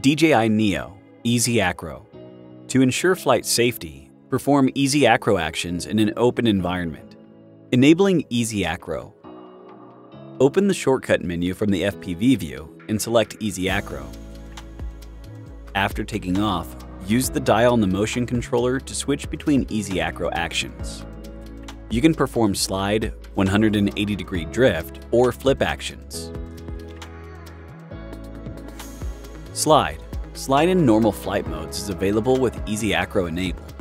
DJI Neo Easy Acro. To ensure flight safety, perform easy acro actions in an open environment. Enabling Easy Acro. Open the shortcut menu from the FPV view and select Easy Acro. After taking off, use the dial on the motion controller to switch between Easy Acro actions. You can perform slide, 180-degree drift, or flip actions. Slide. Slide in normal flight modes is available with Easy Acro enabled.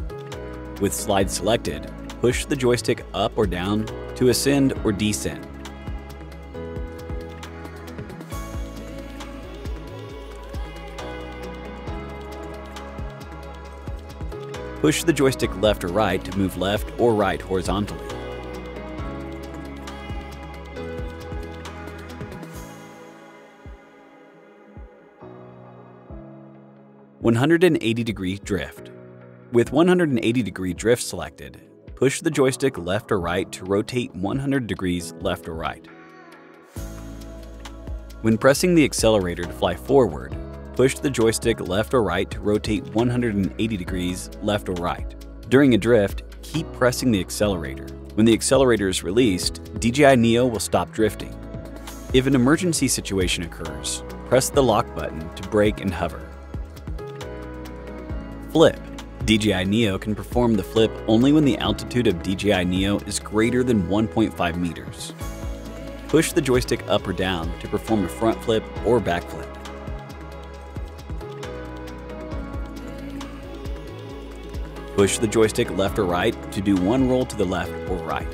With slide selected, push the joystick up or down to ascend or descend. Push the joystick left or right to move left or right horizontally. (180-degree drift). With 180-degree drift selected, push the joystick left or right to rotate 100 degrees left or right. When pressing the accelerator to fly forward, push the joystick left or right to rotate 180 degrees left or right. During a drift, keep pressing the accelerator. When the accelerator is released, DJI Neo will stop drifting. If an emergency situation occurs, press the lock button to brake and hover. Flip. DJI Neo can perform the flip only when the altitude of DJI Neo is greater than 1.5 meters. Push the joystick up or down to perform a front flip or back flip. Push the joystick left or right to do one roll to the left or right.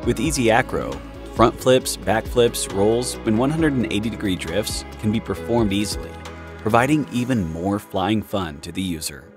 With Easy Acro, front flips, back flips, rolls, and 180-degree drifts can be performed easily, providing even more flying fun to the user.